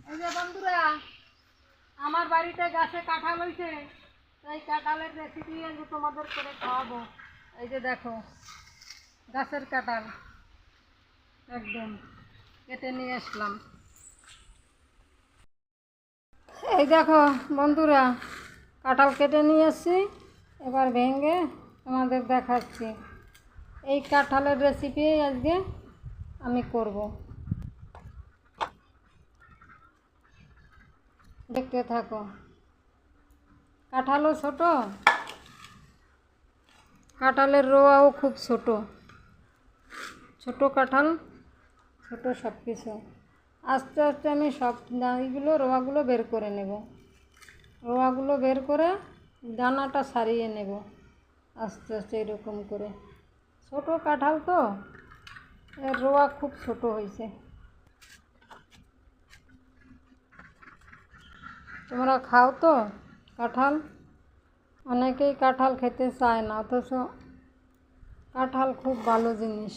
এই যে বন্ধুরা, আমার বাড়িতে গাছে কাঁঠাল হয়েছে, তাই কাঁঠালের রেসিপি আজকে তোমাদের করে খাওয়াবো। এই যে দেখো, গাছের কাঁঠাল একদম কেটে নিয়ে আসলাম। এই দেখো বন্ধুরা, কাঁঠাল কেটে নিয়ে আসছি, এবার ভেঙে তোমাদের দেখাচ্ছি। এই কাঁঠালের রেসিপি আজকে আমি করব, দেখতে থাকো। কাঁঠালও ছোট, কাঁঠালের রোয়াও খুব ছোট ছোট কাঁঠাল, ছোট সব কিছু। আস্তে আস্তে আমি সব দানাগুলো রোয়াগুলো বের করে নেব, রোয়াগুলো বের করে দানাটা ছাড়িয়ে নেব আস্তে আস্তে এরকম করে। ছোট কাঁঠাল তো, এর রোয়া খুব ছোট হয়েছে। তোমরা খাও তো কাঁঠাল? অনেকেই কাঁঠাল খেতে চায় না, অথচ কাঁঠাল খুব ভালো জিনিস।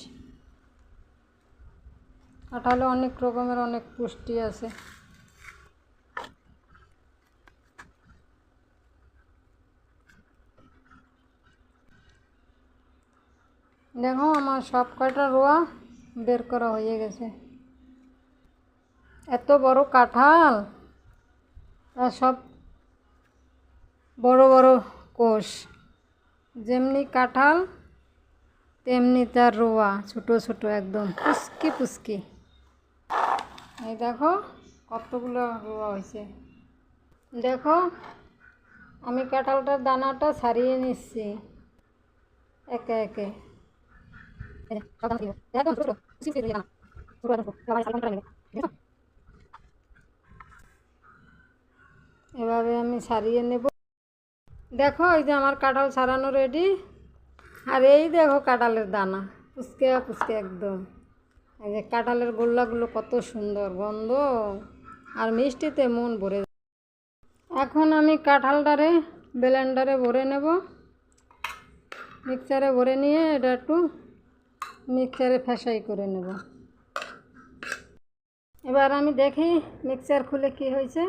কাঁঠালে অনেক রকমের অনেক পুষ্টি আছে। দেখো আমার সব কয়টা রোয়া বের করা হয়ে গেছে। এত বড় কাঁঠাল, আর সব বড় বড় কোষ। যেমনি কাঁঠাল তেমনি তার রোয়া ছোট ছোট, একদম পুচকি পুচকি। এই দেখো কতগুলো রোয়া হয়েছে। দেখো আমি কাঁঠালটার দানাটা ছাড়িয়ে নিচ্ছি একে একে। এভাবে আমি ছাড়িয়ে নেব। দেখো এই যে আমার কাঁঠাল ছাড়ানো রেডি। আর এই দেখো কাঁঠালের দানা পুচকে পুচকে একদম। এই যে কাঁঠালের গোল্লাগুলো কত সুন্দর গন্ধ আর মিষ্টিতে মন ভরে। এখন আমি কাঁঠালটারে ব্লেন্ডারে ভরে নেব, মিক্সারে ভরে নিয়ে এটা একটু মিক্সারে ফেসাই করে নেব। এবার আমি দেখি মিক্সার খুলে কি হয়েছে।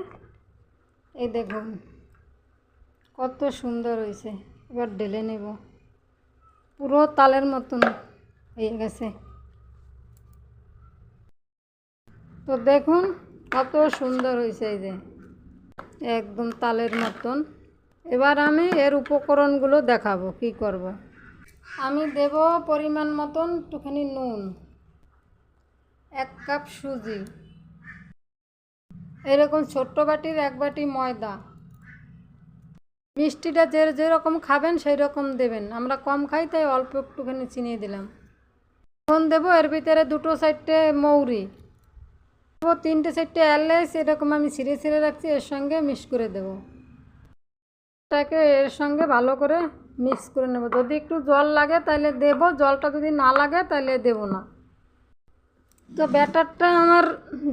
এই দেখুন কত সুন্দর হয়েছে। এবার ঢেলে নেব, পুরো তালের মতন হয়ে গেছে। তো দেখুন কত সুন্দর হয়েছে, এই যে একদম তালের মতন। এবার আমি এর উপকরণগুলো দেখাবো কি করব। আমি দেব পরিমাণ মতন একটুখানি নুন, 1 কাপ সুজি, এরকম ছোট্ট বাটির 1 বাটি ময়দা। মিষ্টিটা যে যেরকম খাবেন সেই রকম দেবেন, আমরা কম খাই তাই অল্প একটুখানি চিনি দিলাম। এখন দেবো এর ভিতরে 2-4টে মৌরি, 3-4টে এলাচ, এরকম আমি ছিঁড়ে ছিঁড়ে রাখছি, এর সঙ্গে মিক্স করে দেবো। এটাকে এর সঙ্গে ভালো করে মিক্স করে নেব। যদি একটু জল লাগে তাহলে দেব, জলটা যদি না লাগে তাহলে দেব না। তো ব্যাটারটা আমার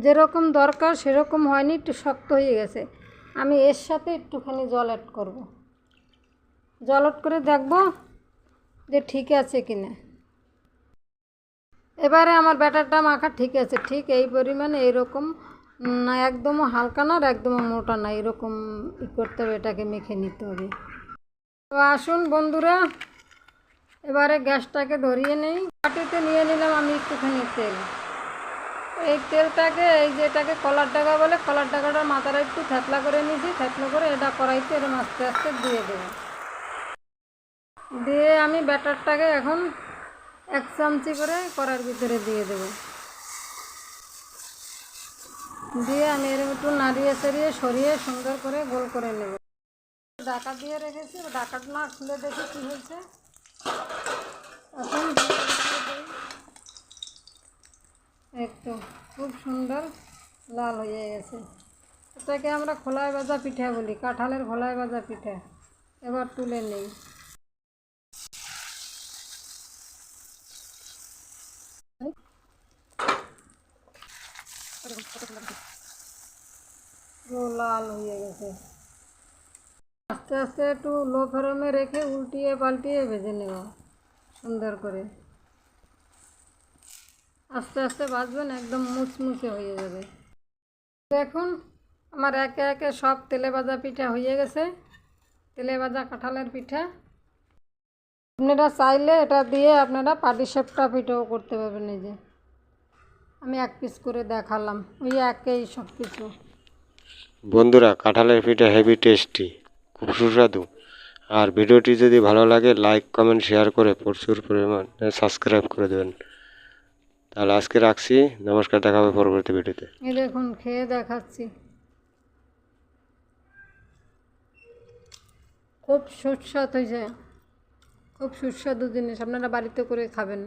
যেরকম দরকার সেরকম হয়নি, একটু শক্ত হয়ে গেছে। আমি এর সাথে একটুখানি জল অ্যাড করব, জল অ্যাড করে দেখব যে ঠিক আছে কিনা। এবারে আমার ব্যাটারটা মাখা ঠিক আছে, ঠিক এই পরিমাণে, এইরকম না একদমও হালকা না আর একদমও মোটা না, এরকম করতে হবে, এটাকে মেখে নিতে হবে। তো আসুন বন্ধুরা, এবারে গ্যাসটাকে ধরিয়ে নেই। বাটিতে নিয়ে নিলাম আমি একটুখানি তেল। এই তেলটাকে, এই যেটাকে কলার ডাগা বলে, কলার ডাগাটার মাথাটা একটু থেতলা করে নিয়েছি, থেতলা করে এটা কড়াইতে এরকম আস্তে আস্তে দিয়ে দেবো। দিয়ে আমি ব্যাটারটাকে এখন 1 চামচি করে কড়ার ভিতরে দিয়ে দেবো। দিয়ে আমি এর একটু নাড়িয়ে চাড়িয়ে সরিয়ে সুন্দর করে গোল করে নেব। ঢাকা দিয়ে রেখেছি, ঢাকাটা না খুলে দেখি কী হয়েছে। এখন একটু খুব সুন্দর লাল হয়ে গেছে। এটাকে আমরা খোলায় ভাজা পিঠা বলি, কাঁঠালের খোলায় ভাজা পিঠা। এবার তুলে নেই। লাল হয়ে গেছে। আস্তে আস্তে একটু লো ফ্লেমে রেখে উল্টিয়ে পাল্টিয়ে ভেজে নেব সুন্দর করে। আস্তে আস্তে ভাজবেন, একদম মুচমুচে হয়ে যাবে। দেখুন আমার একে একে সব তেলে ভাজা পিঠা হয়ে গেছে, তেলে ভাজা কাঁঠালের পিঠা। আপনারা চাইলে এটা দিয়ে আপনারা পাটিসাপটা পিঠাও করতে পারবেন। এই যে আমি এক পিস করে দেখালাম, ওই একই সব কিছু। বন্ধুরা, কাঁঠালের পিঠা হেভি টেস্টি, খুব সুস্বাদু। আর ভিডিওটি যদি ভালো লাগে লাইক কমেন্ট শেয়ার করে প্রচুর পরিমাণে সাবস্ক্রাইব করে দেবেন। তাহলে আজকে রাখছি, নমস্কার, দেখা হবে পরবর্তী ভিডিওতে। এই দেখুন খেয়ে দেখাচ্ছি, খুব সুস্বাদু হয়েছে, খুব সুস্বাদু জিনিস, আপনারা বাড়িতে করে খাবেন।